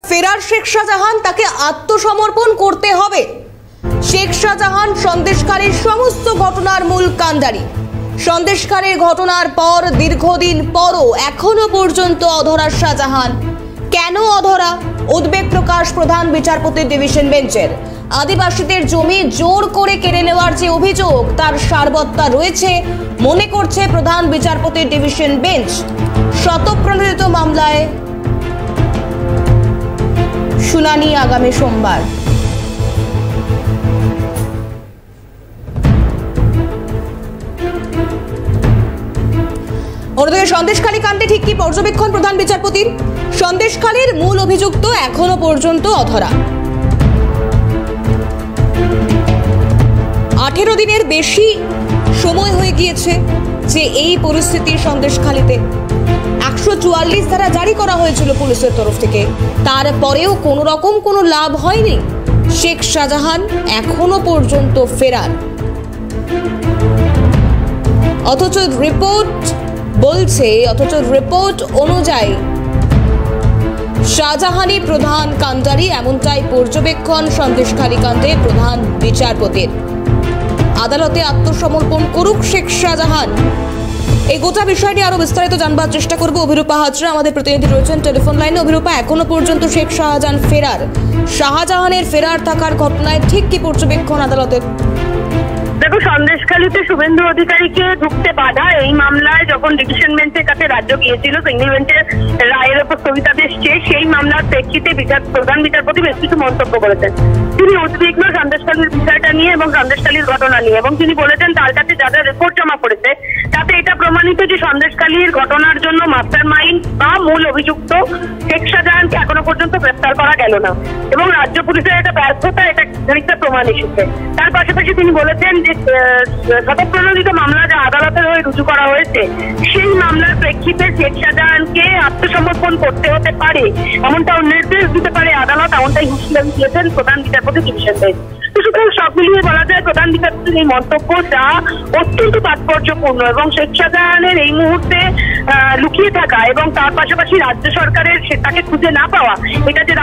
ফেরার শেখ শাহজাহান, তাকে আত্মসমর্পণ করতে হবে। শেখ শাহজাহান সন্দেশখালীর সমস্ত ঘটনার মূল কাণ্ডারি। সন্দেশখালীর ঘটনার পর দীর্ঘদিন পরও এখনো পর্যন্ত অধরা শাহজাহান। কেন অধরা? উদ্বেগ প্রকাশ প্রধান বিচারপতির ডিভিশন বেঞ্চের। আদিবাসীদের জমি জোর করে কেড়ে নেওয়ার যে অভিযোগ, তার সারবত্তা রয়েছে মনে করছে প্রধান বিচারপতির ডিভিশন বেঞ্চ। শতপ্রণোদিত মামলায় শুনানি আগামী সোমবার। অন্যদিকে সন্দেশখালী কাণ্ডে ঠিক কি পর্যবেক্ষণ প্রধান বিচারপতির? সন্দেশখালীর মূল অভিযুক্ত এখনো পর্যন্ত অধরা। 18 দিনের বেশি সময় হয়ে গিয়েছে যে এই পরিস্থিতি সন্দেশখালীতে। 144 ধারা জারি করা হয়েছিল পুলিশের তরফ থেকে, তারপরেও কোনো রকম কোনো লাভ হয়নি। শেখ শাহজাহান এখনো পর্যন্ত ফেরার। অথচ রিপোর্ট অনুযায়ী শাহজাহানই প্রধান কাণ্ডারি, এমনটাই পর্যবেক্ষণ সন্দেশখালী কাণ্ডে প্রধান বিচারপতির। আদালতে আত্মসমর্পণ করুক শেখ শাহজাহান। এই গোটা বিষয়টি আরো বিস্তারিত জানবার চেষ্টা করব। অভিরূপা হাজরা আমাদের প্রতিনিধি রয়েছেন টেলিফোন লাইনে। অভিরূপা, এখনো পর্যন্ত শেখ শাহজাহান ফেরার। শাহজাহানের ফেরার থাকার ঘটনায় ঠিক কি পর্যবেক্ষণ আদালতের? দেখো, সন্দেশখালীতে শুভেন্দু অধিকারীকে ঢুকতে বাধা এই মামলায় যখন ডিভিশন বেঞ্চের কাছে রাজ্য গিয়েছিল সিঙ্গেল বেঞ্চের রায়ের ওপর স্থগিতাদেশ চেয়ে, সেই মামলার প্রেক্ষিতে প্রধান বিচারপতি বেশ কিছু মন্তব্য করেছেন। তিনি উদ্বিগ্ন সন্দেশখালীর বিষয়টা নিয়ে এবং সন্দেশখালীর ঘটনা নিয়ে, এবং তিনি বলেছেন তার কাছে যা যা রিপোর্ট জমা করেছে তাতে এটা প্রমাণিত যে সন্দেশখালীর ঘটনার জন্য মাস্টার মাইন্ড বা মূল অভিযুক্ত শেখ শাহজাহানকে এখনো পর্যন্ত গ্রেফতার করা গেল না, এবং রাজ্য পুলিশের একটা ব্যর্থতা এটা খানিকটা প্রমাণ এসেছে। তার পাশাপাশি তিনি বলেছেন যে শতপ্রণোদিত মামলা যা আদালতের হয়ে রুজু করা হয়েছে, সেই মামলার প্রেক্ষিতে শেখ শাহজাহানকে আত্মসমর্পণ করতে হতে পারে, এমনটাও নির্দেশ দিতে পারে আদালত, এমনটাই হুঁশিয়ারি দিয়েছেন প্রধান বিচারপতি ডিভিশন বেঞ্চ। সুতরাং সব মিলিয়ে বলা যায় প্রধান বিচারপতির এই মন্তব্যটা অত্যন্ত তাৎপর্যপূর্ণ, এবং শেখ শাহজাহানের এই মুহূর্তে লুকিয়ে থাকা এবং তার পাশাপাশি রাজ্য সরকারের তাকে খুঁজে না পাওয়া, এটা যে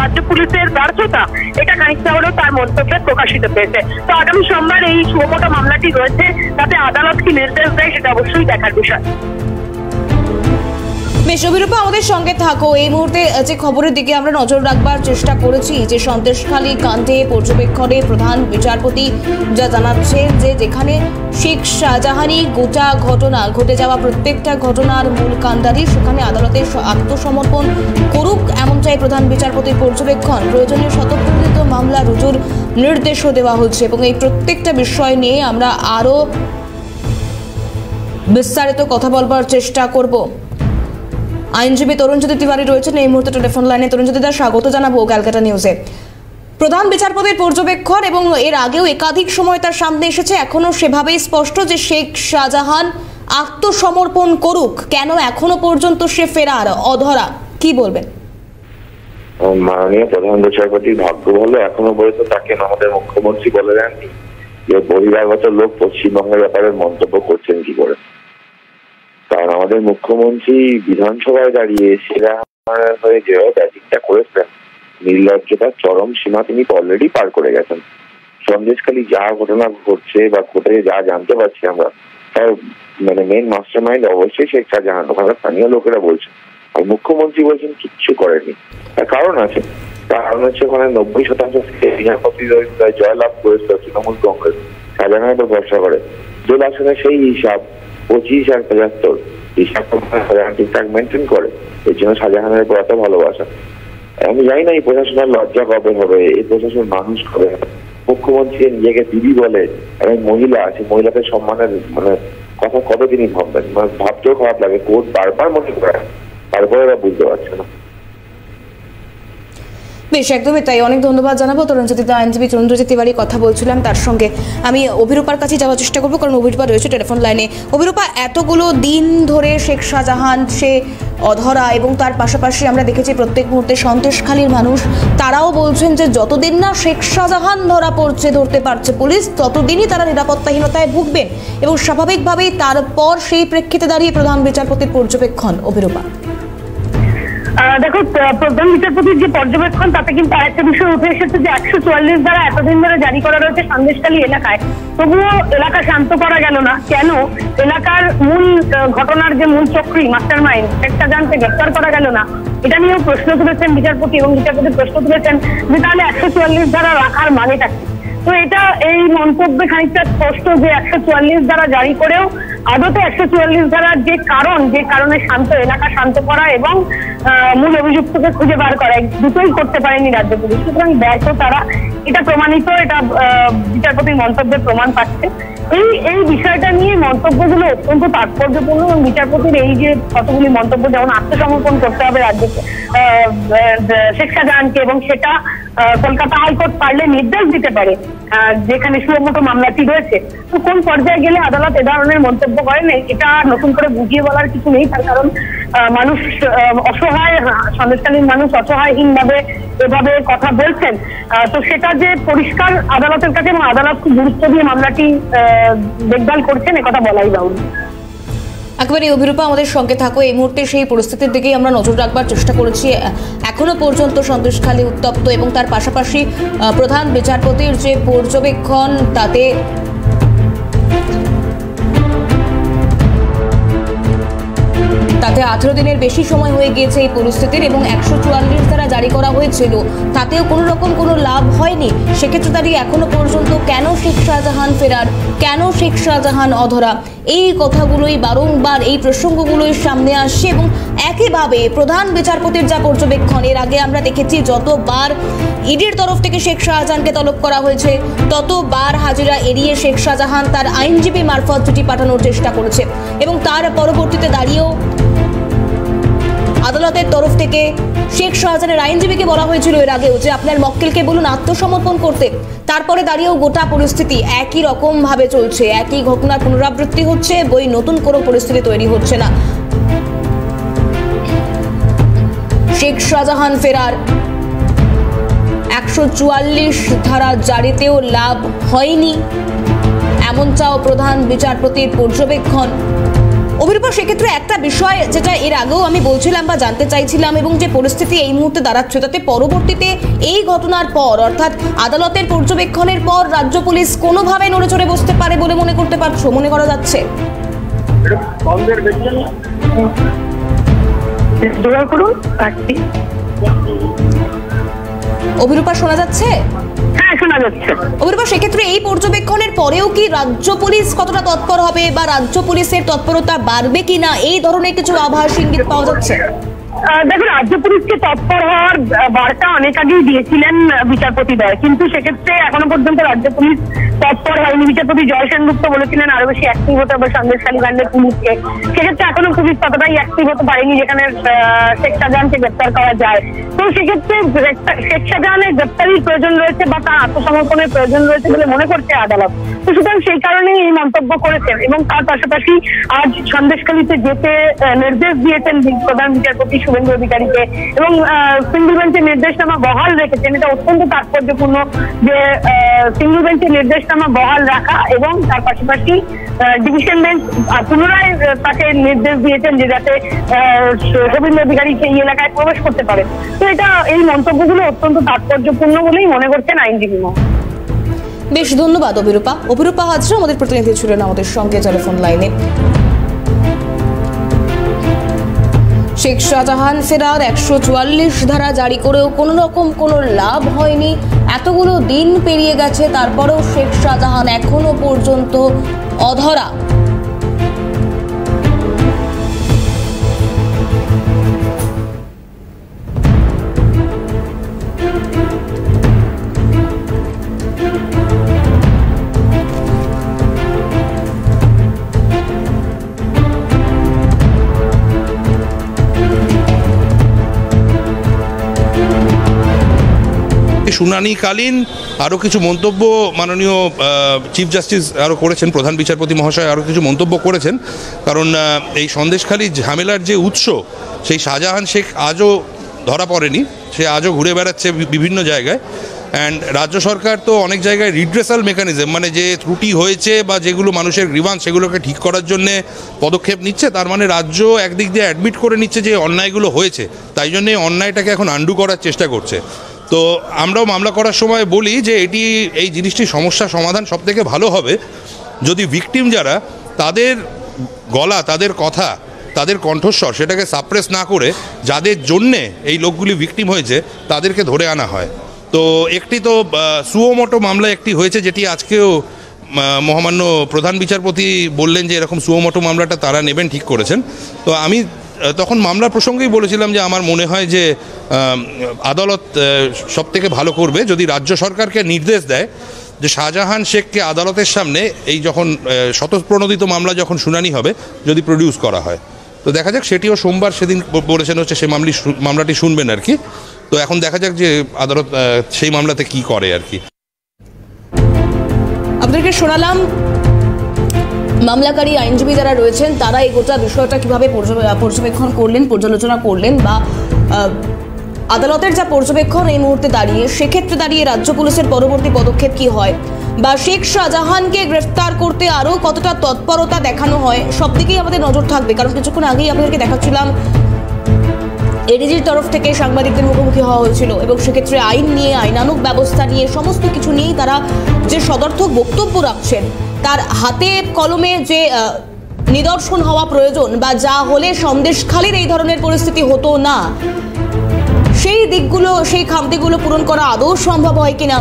রাজ্য পুলিশের ব্যর্থতা, এটা খানিকটা হলেও তার মন্তব্যে প্রকাশিত হয়েছে। তো আগামী সোমবার এই সুমোটো মামলাটি রয়েছে, তাতে আদালত কি নির্দেশ দেয় সেটা অবশ্যই দেখার বিষয়। বেশ, অভিরূপা আমাদের সঙ্গে থাকো। এই মুহূর্তে যে খবরের দিকে আমরা নজর রাখবার চেষ্টা করেছি, যে সন্দেশখালী কাণ্ডে পর্যবেক্ষণে প্রধান বিচারপতি যা জানাচ্ছে যে যেখানে শেখ শাহজাহানই গোটা ঘটনা ঘটে যাওয়া প্রত্যেকটা ঘটনার মূল কাণ্ডারি, সেখানে আদালতে আত্মসমর্পণ করুক এমনটাই প্রধান বিচারপতির পর্যবেক্ষণ। প্রয়োজনীয় শতপ্রণোদিত মামলা রুজুর নির্দেশও দেওয়া হচ্ছে, এবং এই প্রত্যেকটা বিষয় নিয়ে আমরা আরো বিস্তারিত কথা বলবার চেষ্টা করব। আইনজীবী তরুণজ্যোতি তিওয়ারি রয়েছেন এই মুহূর্তে টেলিফোন লাইনে। তরুণজ্যোতি দা, স্বাগত জানাবো ক্যালকাটা নিউজে। প্রধান বিচারপতির পর্যবেক্ষণ, এবং এর আগেও একাধিক সময় তার সামনে এসেছে, এখনো সেভাবেই স্পষ্ট যে শেখ শাহজাহান আত্মসমর্পণ করুক। কেন এখনো পর্যন্ত সে ফেরার, অধরা, কি বলবেন? মাননীয় প্রধান বিচারপতির ভাগ্য ভালো, এখনো পর্যন্ত তাকে আমাদের মুখ্যমন্ত্রী বলে দেননি যে বহিরাগত লোক পশ্চিমবঙ্গের ব্যাপারে মন্তব্য করছেন কি করে। কারণ আমাদের মুখ্যমন্ত্রী বিধানসভায় দাঁড়িয়ে সেরা হয়ে যেভাবে ব্যাটিংটা করেছেন, নির্লজ্জতার চরম সীমা তিনি অলরেডি পার করে গেছেন। সন্দেশখালী যা ঘটনা ঘটছে বা ঘটে যা জানতে পারছি আমরা, তার মেন মাস্টার মাইন্ড অবশ্যই শেখ শাহজাহান, ওখানে স্থানীয় লোকেরা বলছেন। আর মুখ্যমন্ত্রী বলছেন কিচ্ছু করেনি। তার কারণ আছে, কারণ হচ্ছে ওখানে 90% জয়লাভ করেছিল তৃণমূল কংগ্রেস, শাহজাহানের উপর ভরসা করে। দোল আসনে সেই হিসাব 25 আর 75 হিসাব ঠিকঠাক মেনটেন করে, এর জন্য শাহজাহানের উপর এত ভালোবাসা। আমি জানি না এই প্রশাসনের লজ্জা কবে হবে, এই প্রশাসন মানুষ কবে হবে। মুখ্যমন্ত্রী নিজেকে দিদি বলে, এবং মহিলা আছে, মহিলাদের সম্মানের কথা কবে তিনি ভাববেন? ভাবতেও খারাপ লাগে। কোর্ট বারবার মনে করে, তারপরে এরা বুঝতে পারছে না। বেশ, একদমই তাই। অনেক ধন্যবাদ জানাবো তরুণজ্যোতি দা। আইনজীবী তরুণজ্যোতি তিওয়ারি কথা বলছিলাম, তার সঙ্গে আমি অভিরূপার কাছে যাওয়ার চেষ্টা করবো, কারণ অভিরূপা রয়েছে টেলিফোন লাইনে। অভিরূপা, এতগুলো দিন ধরে শেখ শাহজাহান সে অধরা, এবং তার পাশাপাশি আমরা দেখেছি প্রত্যেক মুহূর্তে সন্দেশখালীর মানুষ তারাও বলছেন যে যতদিন না শেখ শাহজাহান ধরতে পারছে পুলিশ, ততদিনই তারা নিরাপত্তাহীনতায় ভুগবেন, এবং স্বাভাবিকভাবেই তারপর সেই প্রেক্ষিতে দাঁড়িয়ে প্রধান বিচারপতির পর্যবেক্ষণ। অভিরূপা, দেখো, প্রধান বিচারপতির যে পর্যবেক্ষণ তাতে কিন্তু আরেকটা বিষয় উঠে এসেছে যে 144 ধারা এতদিন ধরে জারি করা রয়েছে সন্দেশখালী এলাকায়, তবুও এলাকা শান্ত করা গেল না। কেন এলাকার মূল ঘটনার যে মূল চক্রী মাস্টার মাইন্ড শেখ শাহজাহানকে গ্রেফতার করা গেল না, এটা নিয়েও প্রশ্ন তুলেছেন বিচারপতি, এবং বিচারপতি প্রশ্ন তুলেছেন যে তাহলে 144 ধারা রাখার মানেটা কি। তো এটা এই মন্তব্যে খানিকটা স্পষ্ট যে 144 ধারা জারি করেও আদতে 144 ধারার যে কারণে শান্ত এলাকা শান্ত করা এবং মূল অভিযুক্তকে খুঁজে বার করা, দুটোই করতে পারেনি রাজ্য পুলিশ। সুতরাং ব্যর্থ তারা, এটা প্রমাণিত, এটা বিচারপতির মন্তব্যের প্রমাণ পাচ্ছে। এই বিষয়টা নিয়ে মন্তব্যগুলো অত্যন্ত তাৎপর্যপূর্ণ, এবং বিচারপতির এই যে কতগুলি মন্তব্য, যেমন আত্মসমর্পণ করতে হবে রাজ্যকে শেখ শাহজাহানকে, এবং সেটা কলকাতা হাইকোর্ট পারলে নির্দেশ দিতে পারে যেখানে সুমোটো মামলাটি রয়েছে। তো কোন পর্যায়ে গেলে আদালত এ ধরনের মন্তব্য করেন, এটা নতুন করে বুঝিয়ে বলার কিছু নেই। তার কারণ মানুষ অসহায়, সন্দেশকালীন মানুষ অসহায়হীন ভাবে এভাবে কথা বলছেন। তো সেটা যে পরিষ্কার আদালতের কাছে, এবং আদালত খুব গুরুত্ব দিয়ে মামলাটি দেখভাল করছেন, একথা বলাই বাহুল্য। একেবারে অভিরূপা, আমাদের সঙ্গে থাকো। এই মুহূর্তে সেই পরিস্থিতির দিকেই আমরা নজর রাখবার চেষ্টা করেছি। এখনো পর্যন্ত সন্দেশখালী উত্তপ্ত, এবং তার পাশাপাশি প্রধান বিচারপতির যে পর্যবেক্ষণ তাতে তাতে 18 দিনের বেশি সময় হয়ে গিয়েছে এই পরিস্থিতির, এবং 144 ধারা জারি করা হয়েছিল, তাতেও কোনো রকম কোনো লাভ হয়নি। সেক্ষেত্রে দাঁড়িয়ে এখনো পর্যন্ত কেন শেখ শাহজাহান ফেরার, কেন শেখ শাহজাহান অধরা, এই কথাগুলোই বারংবার, এই প্রসঙ্গগুলোই সামনে আসছে। এবং একইভাবে প্রধান বিচারপতির যা পর্যবেক্ষণ, এর আগে আমরা দেখেছি যতবার ইডির তরফ থেকে শেখ শাহজাহানকে তলব করা হয়েছে, ততবার হাজিরা এড়িয়ে শেখ শাহজাহান তার আইনজীবী মারফত চিঠি পাঠানোর চেষ্টা করেছে, এবং তার পরবর্তীতে দাঁড়িয়েও আদালতের তরফ থেকে শেখ শাহজাহানের আইনজীবীকে বলা হয়েছিল এর আগেও যে আপনার মক্কেলকে বলুন আত্মসমর্পণ করতে। তারপরে দাঁড়িয়েও গোটা পরিস্থিতি একই রকম ভাবে চলছে, একই ঘটনার পুনরাবৃত্তি হচ্ছে, বই নতুন কোনো পরিস্থিতি তৈরি হচ্ছে না। শেখ শাহজাহান ফেরার 144 ধারা জারিতেও লাভ হয়নি, এমনটাও প্রধান বিচারপতির পর্যবেক্ষণ। অভিরূপা, সেক্ষেত্রে একটা বিষয় যেটা এর আগেও আমি বলছিলাম বা জানতে চাইছিলাম, এবং যে পরিস্থিতি এই মুহূর্তে দাঁড়াচ্ছে, তাতে পরবর্তীতে এই ঘটনার পর, অর্থাৎ আদালতের পর্যবেক্ষণের পর রাজ্য পুলিশ কোনোভাবে নড়ে চড়ে বসতে পারে বলে মনে করা যাচ্ছে? অভিরূপা, শোনা যাচ্ছে? হ্যাঁ, শোনা যাচ্ছে। অভিরূপা, সেক্ষেত্রে এই পর্যবেক্ষণের পরেও কি রাজ্য পুলিশ কতটা তৎপর হবে, বা রাজ্য পুলিশের তৎপরতা বাড়বে কিনা, এই ধরনের কিছু আভাস ইঙ্গিত পাওয়া যাচ্ছে? দেখো, রাজ্য পুলিশকে তৎপর হওয়ার বার্তা অনেক আগেই দিয়েছিলেন বিচারপতিদ্বয়, কিন্তু সেক্ষেত্রে এখনো পর্যন্ত রাজ্য পুলিশ তৎপর হয়নি। বিচারপতি জয় সেনগুপ্ত বলেছিলেন আরো বেশি অ্যাক্টিভ হতে হবে সন্দেশখালী কাণ্ডের পুলিশকে। সেক্ষেত্রে এখনো পুলিশ ততটাই অ্যাক্টিভ হতে পারেনি যেখানে শেখ শাহজাহানকে গ্রেপ্তার করা যায়। তো সেক্ষেত্রে শেখ শাহজাহানের গ্রেপ্তারির প্রয়োজন রয়েছে বা তার আত্মসমর্পণের প্রয়োজন রয়েছে বলে মনে করছে আদালত। তো সুতরাং সেই কারণেই এই মন্তব্য করেছেন, এবং তার পাশাপাশি আজ সন্দেশখালীতে যেতে নির্দেশ দিয়েছেন প্রধান বিচারপতি শুভেন্দু অধিকারীকে, এবং সিঙ্গল বেঞ্চের নির্দেশনামা বহাল রেখেছেন। এটা অত্যন্ত তাৎপর্যপূর্ণ যে সিঙ্গল বেঞ্চের নির্দেশনামা বহাল রাখা, এবং তার পাশাপাশি ডিভিশন বেঞ্চ পুনরায় তাকে নির্দেশ দিয়েছেন যে যাতে শুভেন্দু অধিকারীকে এই এলাকায় প্রবেশ করতে পারে। তো এটা, এই মন্তব্যগুলো অত্যন্ত তাৎপর্যপূর্ণ বলেই মনে করছেন আইনজীবী মহল। বেশ, ধন্যবাদ অভিরূপা। অভিরূপা হাজরা আমাদের প্রতিনিধি ছিলেন আমাদের সঙ্গে টেলিফোন লাইনে। শেখ শাহজাহান ফেরার 144 ধারা জারি করেও কোনো রকম কোনো লাভ হয়নি, এতগুলো দিন পেরিয়ে গেছে, তারপরেও শেখ শাহজাহান এখনো পর্যন্ত অধরা। শুনানিকালীন আরও কিছু মন্তব্য মাননীয় চিফ জাস্টিস আরও করেছেন, প্রধান বিচারপতি মহাশয় আরও কিছু মন্তব্য করেছেন। কারণ এই সন্দেশখালী ঝামেলার যে উৎস, সেই শাহজাহান শেখ আজও ধরা পড়েনি, সে আজও ঘুরে বেড়াচ্ছে বিভিন্ন জায়গায়। অ্যান্ড রাজ্য সরকার তো অনেক জায়গায় রিড্রেসাল মেকানিজম, মানে যে ত্রুটি হয়েছে বা যেগুলো মানুষের গ্রিভান্স সেগুলোকে ঠিক করার জন্যে পদক্ষেপ নিচ্ছে, তার মানে রাজ্য একদিক দিয়ে অ্যাডমিট করে নিচ্ছে যে অন্যায়গুলো হয়েছে, তাই জন্যে অন্যায়টাকে এখন আন্ডু করার চেষ্টা করছে। তো আমরাও মামলা করার সময় বলি যে এই জিনিসটির সমস্যা সমাধান সবথেকে ভালো হবে যদি ভিকটিম যারা, তাদের গলা, তাদের কথা, তাদের কণ্ঠস্বর সেটাকে সাপ্রেস না করে যাদের জন্যে এই লোকগুলি ভিকটিম হয়েছে তাদেরকে ধরে আনা হয়। তো একটি তো সুওমোটো মামলা একটি হয়েছে, যেটি আজকেও মহামান্য প্রধান বিচারপতি বললেন যে এরকম সুওমোটো মামলাটা তারা নেবেন, ঠিক করেছেন। তো আমি তখন মামলার প্রসঙ্গেই বলেছিলাম যে আমার মনে হয় যে আদালত সবথেকে ভালো করবে যদি রাজ্য সরকারকে নির্দেশ দেয় যে শাহজাহান শেখকে আদালতের সামনে এই যখন স্বতঃপ্রণোদিত মামলা যখন শুনানি হবে যদি প্রডিউস করা হয়। তো দেখা যাক, সেটিও সোমবার সেদিন বলেছেন হচ্ছে সেই মামলাটি শুনবেন আর কি। তো এখন দেখা যাক যে আদালত সেই মামলাতে কি করে আর কি। আপনাদেরকে শোনালাম মামলাকারী আইনজীবী যারা রয়েছেন তারা এই গোটা বিষয়টা কিভাবে পর্যবেক্ষণ করলেন, পর্যালোচনা করলেন, বা আদালতের যা পর্যবেক্ষণ এই মুহূর্তে দাঁড়িয়ে, সেক্ষেত্রে দাঁড়িয়ে রাজ্য পুলিশের পরবর্তী পদক্ষেপ কি হয়, বা শেখ শাহজাহানকে গ্রেফতার করতে আরও কতটা তৎপরতা দেখানো হয়, সব দিকেই আমাদের নজর থাকবে। কারণ কিছুক্ষণ আগেই আপনাদেরকে দেখাচ্ছিলাম এডিজির তরফ থেকে সাংবাদিকদের মুখোমুখি হওয়া হয়েছিল এবং সেক্ষেত্রে আইন নিয়ে, আইনানুগ ব্যবস্থা নিয়ে, সমস্ত কিছু নিয়েই তারা যে সদর্থক বক্তব্য রাখছেন, তার হাতে কলমে যে নিদর্শন হওয়া প্রয়োজন বা যা হলে সন্দেশখালির এই ধরনের পরিস্থিতি হতো না, সেই দিকগুলো, সেই খামতিগুলো পূরণ করা আদৌ সম্ভব হয় কিনা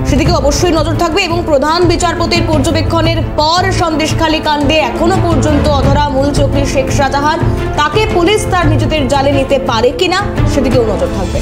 সেদিকে অবশ্যই নজর থাকবে। এবং প্রধান বিচারপতির পর্যবেক্ষণের পর সন্দেশখালী কাণ্ডে এখনো পর্যন্ত অধরা মূল চক্রী শেখ শাহজাহান, তাকে পুলিশ তার নিজেদের জালে নিতে পারে কিনা সেদিকেও নজর থাকবে।